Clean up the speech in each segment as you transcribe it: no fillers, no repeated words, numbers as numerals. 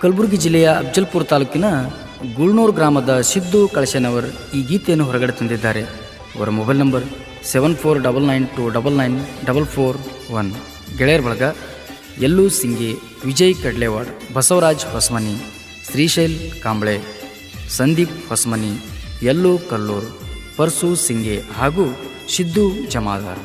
ಕಲಬುರಗಿ ಜಿಲ್ಲೆಯ ಅಫಜಲ್ಪುರ ತಾಲೂಕಿನ ಗುಳ್ನೂರು ಗ್ರಾಮದ ಸಿದ್ದು ಕಳಶನವರ್ ಈ ಗೀತೆಯನ್ನು ಹೊರಗಡೆ ತಂದಿದ್ದಾರೆ. ಅವರ ಮೊಬೈಲ್ ನಂಬರ್ 7499299441. ಗೆಳೆಯರ ಬಳಗ ಯಲ್ಲು ಸಿಂಗಿ, ವಿಜಯ್ ಕಡ್ಲೆವಾಡ್, ಬಸವರಾಜ್ ಹೊಸಮನಿ, ಶ್ರೀಶೈಲ್ ಕಾಂಬ್ಳೆ, ಸಂದೀಪ್ ಹೊಸಮನಿ, ಯಲ್ಲು ಕಲ್ಲೂರ್, ಪರ್ಸು ಸಿಂಗೆ ಹಾಗೂ ಸಿದ್ದು ಜಮಾದಾರ್.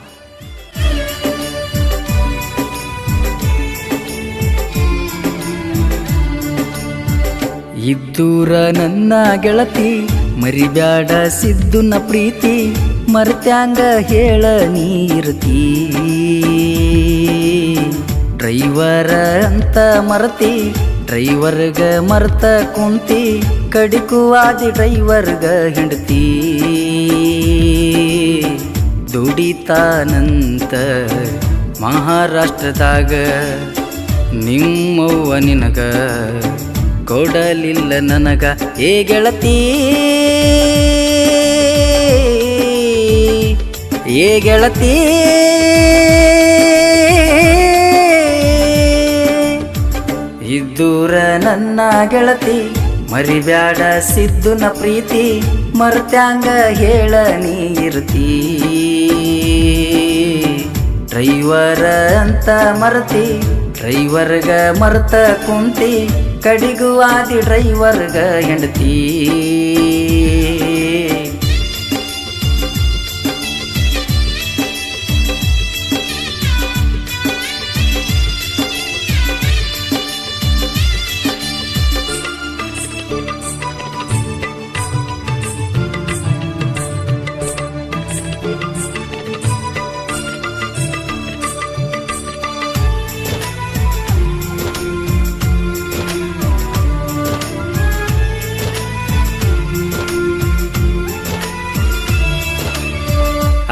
ಇದ್ದೂರ ನನ್ನ ಗೆಳತಿ ಮರಿಬ್ಯಾಡ ಸಿದ್ದುನ ಪ್ರೀತಿ, ಮರ್ತ್ಯಾಂಗ ಹೇಳ ನೀರ್ತಿ. ಡ್ರೈವರ ಅಂತ ಮರತಿ, ಡ್ರೈವರ್ಗ ಮರ್ತ ಕುಂತಿ, ಕಡಿಕುವಾದಿ ಡ್ರೈವರ್ಗ ಹೆಂಡತಿ. ದುಡಿತಾನಂತ ಮಹಾರಾಷ್ಟ್ರದಾಗ, ನಿಮ್ಮವ್ವ ನಿನಗ ಕೊಡಲಿಲ್ಲ ನನಗ. ಏ ಗೆಳತಿ, ಏ ಗೆಳತಿ, ಇದ್ದೂರ ನನ್ನ ಗೆಳತಿ ಮರಿಬ್ಯಾಡ ಸಿದ್ದುನ ಪ್ರೀತಿ, ಮರ್ತ್ಯಾಂಗ ಹೇಳ ನೀರ್ತಿ. ಡ್ರೈವರ ಅಂತ ಮರತಿ, ಡ್ರೈವರ್ಗ ಮರ್ತ ಕುಂತಿ, ಕಡಿಗುವಾದಿ ಡ್ರೈವರ್ಗ ಹೆಂಡತಿ.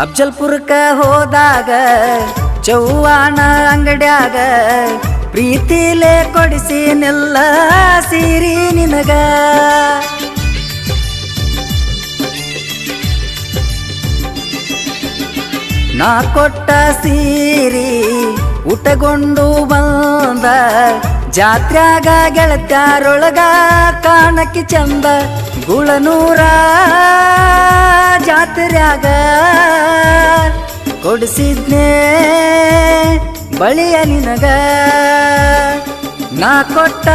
ಅಫಜಲ್ಪುರಕ್ಕ ಹೋದಾಗ ಚೌವಾಣ ಅಂಗಡ್ಯಾಗ, ಪ್ರೀತಿಲೇ ಕೊಡಿಸಿನೆಲ್ಲ ಸೀರಿ ನಿನಗ. ನಾ ಕೊಟ್ಟ ಸೀರಿ ಉಟಗೊಂಡು ಬಂದ, ಜಾತ್ರ್ಯಾಗ ಗೆಳತ್ಯಾರೊಳಗ ಕಾಣಕ್ಕೆ ಚಂದ. ಗುಳನೂರ ಜಾತ್ರ್ಯಾಗ ಕೊಡಿಸಿದ್ನೇ ಬಳಿಯ ನಿನಗ. ನಾ ಕೊಟ್ಟ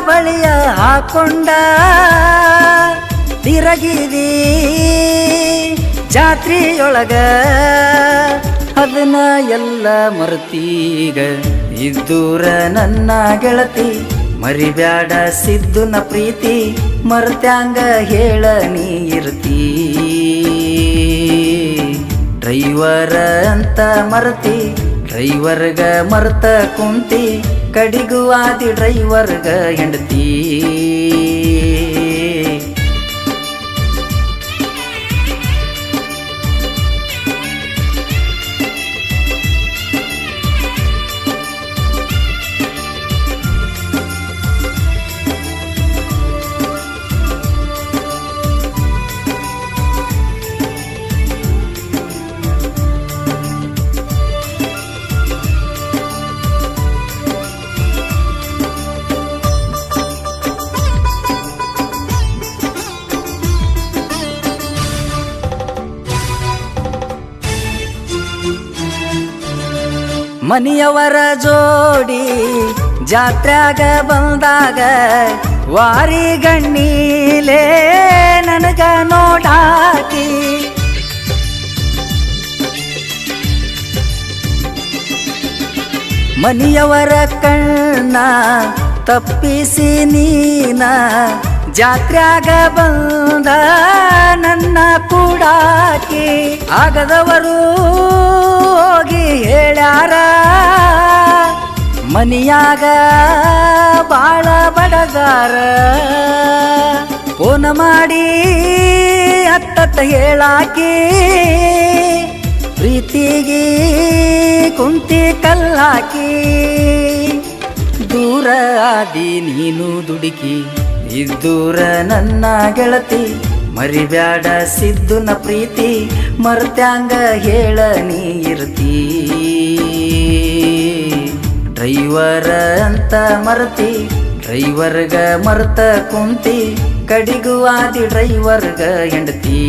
ಬಳಿಯ ಹಾಕೊಂಡ ತಿರಗಿದಿ ಜಾತ್ರೆಯೊಳಗ. ಅದನ್ನ ಎಲ್ಲ ಮರ್ತೀಗ, ಇದ್ದೂರ ನನ್ನ ಗೆಳತಿ ಮರಿಬ್ಯಾಡ ಸಿದ್ದುನ ಪ್ರೀತಿ, ಮರ್ತ್ಯಾಂಗ ಹೇಳ ನೀರ್ತಿ. ಡ್ರೈವರ ಅಂತ ಮರತಿ, ಡ್ರೈವರ್ಗ ಮರ್ತ ಕುಂತಿ, ಕಡಿಗುವಾದಿ ಡ್ರೈವರ್ಗ ಹೆಂಡತಿ. ಮನಿಯವರ ಜೋಡಿ ಜಾತ್ರ್ಯಾಗ ಬಂದಾಗ, ವಾರಿ ಗಣ್ಣೀಲೇ ನನಗ ನೋಡಾಕಿ. ಮನಿಯವರ ಕಣ್ಣ ತಪ್ಪಿಸಿ ನೀನ, ಜಾತ್ರ್ಯಾಗ ಬಂದ ನನ್ನ ಕೂಡಾಕಿ. ಆಗದವರು ಹೋಗಿ ಹೇಳ್ಯಾರ, ಮನಿಯಾಗ ಬಾಳ ಬಡದಾರ. ಫೋನ್ ಮಾಡಿ ಅತ್ತತ್ತ ಹೇಳಾಕಿ, ಪ್ರೀತಿಗೆ ಕುಂತಿ ಕಲ್ಲಾಕಿ. ದೂರ ಆದಿ ನೀನು ದುಡುಕಿ, ಇದ್ದೂರ ನನ್ನ ಗೆಳತಿ ಮರಿಬ್ಯಾಡ ಸಿದ್ದುನ ಪ್ರೀತಿ, ಮರ್ತ್ಯಾಂಗ ಹೇಳ ನೀರ್ತಿ. ಡ್ರೈವರ ಅಂತ ಮರತಿ ಡ್ರೈವರ್ಗ ಮರ್ತ ಕುಂತಿ ಕಡಿಗೂ ಆದಿ ಡ್ರೈವರ್ಗ ಹೆಂಡತಿ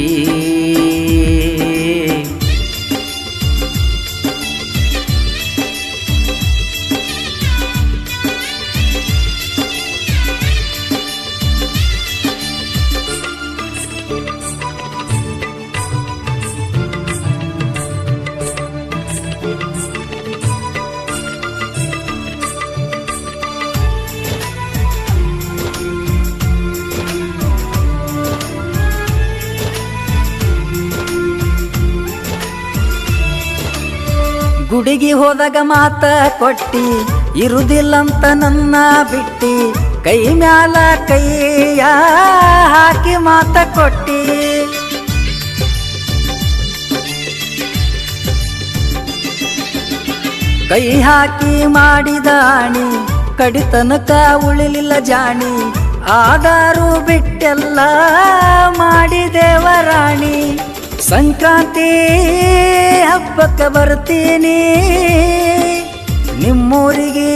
ಗುಡಿಗೆ ಹೋದಾಗ ಮಾತ ಕೊಟ್ಟಿ ಇರುದಿಲ್ಲಂತ ನನ್ನ ಬಿಟ್ಟಿ ಕೈ ಮ್ಯಾಲ ಕೈಯ ಹಾಕಿ ಮಾತ ಕೊಟ್ಟಿ ಕೈ ಹಾಕಿ ಮಾಡಿದ ಆಣಿ ಕಡಿತನಕ ಉಳಿಲಿಲ್ಲ ಜಾಣಿ ಆದಾರು ಬಿಟ್ಟೆಲ್ಲ ಮಾಡಿದೇವರಾಣಿ ಸಂಕ್ರಾಂತಿ ಹಬ್ಬಕ್ಕೆ ಬರ್ತೀನಿ ನಿಮ್ಮೂರಿಗೆ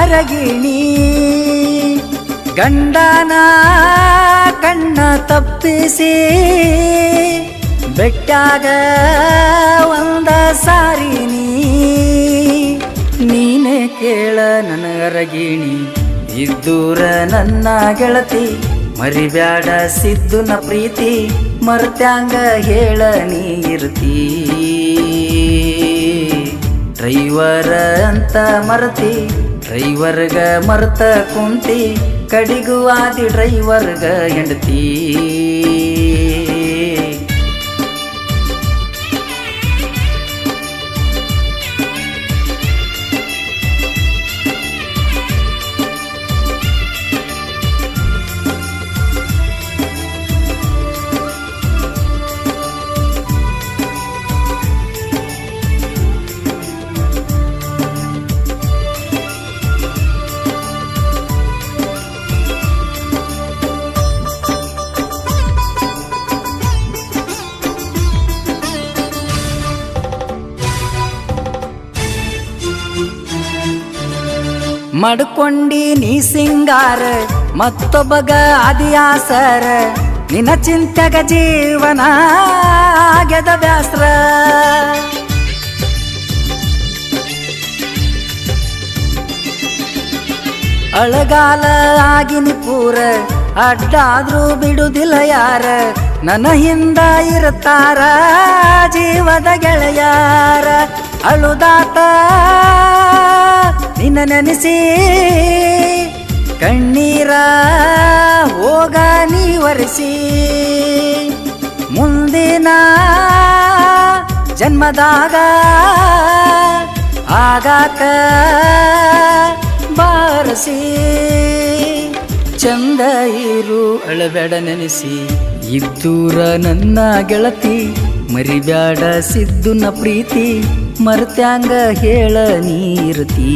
ಅರಗಿಣಿ ಗಂಡನ ಕಣ್ಣ ತಪ್ಪಿಸಿ ಬೆಟ್ಟಾಗ ಒಂದ ಸಾರಿನಿ ನೀನೇ ಕೇಳ ನನಗರಗಿಣಿ ಇದ್ದೂರ ನನ್ನ ಗೆಳತಿ ಮರಿಬ್ಯಾಡ ಸಿದ್ದುನ ಪ್ರೀತಿ ಮರ್ತ್ಯಾಂಗ ಹೇಳ ನೀ ಇರ್ತಿ ಡ್ರೈವರ ಅಂತ ಮರತಿ ಡ್ರೈವರ್ಗ ಮರ್ತ ಕುಂತಿ ಕಡಿಗೂ ಆದಿ ಡ್ರೈವರ್ಗ ಹೆಂಡತಿ ಮಡ್ಕೊಂಡಿ ನೀ ಸಿಂಗಾರ ಮತ್ತೊಬ್ಬಗ ಆದಿಯಾಸರ ನಿನ್ನ ಚಿಂತೆಗ ಜೀವನ ಆಗ್ಯದ ಬ್ಯಾಸ್ರ ಅಳಗಾಲ ಆಗಿನಿ ಪೂರ ಅಡ್ಡಾದ್ರೂ ಬಿಡುದಿಲ್ಲ ಯಾರ ನನ್ನ ಹಿಂದ ಇರ್ತಾರ ಜೀವದ ಗೆಳೆಯಾರ ಅಳುದಾತ ನಿನ್ನ ನೆನೆಸಿ ಕಣ್ಣೀರ ಹೋಗ ನೀ ಒರೆಸಿ ಮುಂದಿನ ಜನ್ಮದಾಗ ಆಗಾಕ ಬಾರಸಿ ಚಂದ ಇರು ಅಳಬೇಡ ನೆನೆಸಿ ಇದ್ದೂರ ನನ್ನ ಗೆಳತಿ ಮರಿಬ್ಯಾಡ ಸಿದ್ದುನ ಪ್ರೀತಿ ಮರ್ತ್ಯಾಂಗ ಹೇಳ ನೀರ್ತಿ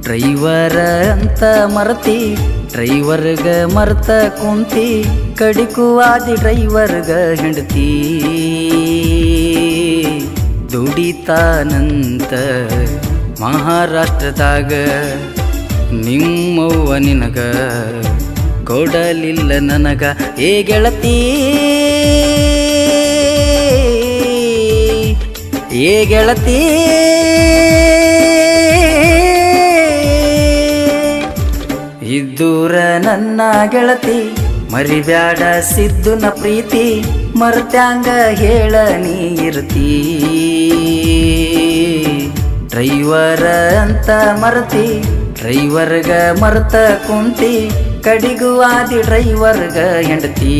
ಡ್ರೈವರ ಅಂತ ಮರತಿ ಡ್ರೈವರ್ಗ ಮರ್ತ ಕುಂತಿ ಕಡಿಕುವಾದಿ ಡ್ರೈವರ್ಗ ಹೆಂಡತಿ ದುಡಿತಾನಂತ ಮಹಾರಾಷ್ಟ್ರದಾಗ ನಿಮ್ಮವ್ವ ನಿನಗ ಕೊಡಲಿಲ್ಲ ನನಗ ಏ ಗೆಳತಿ ಏ ಗೆಳತಿ ಇದ್ದೂರ ನನ್ನ ಗೆಳತಿ ಮರಿಬ್ಯಾಡ ಸಿದ್ದುನ ಪ್ರೀತಿ ಮರ್ತ್ಯಾಂಗ ಹೇಳ ನೀ ಇರ್ತಿ ಡ್ರೈವರ ಅಂತ ಮರತಿ ಡ್ರೈವರ್ಗ ಮರ್ತ ಕುಂತಿ ಕಡಿಗೂ ಆದಿ ಡ್ರೈವರ್ಗ ಹೆಂಡತಿ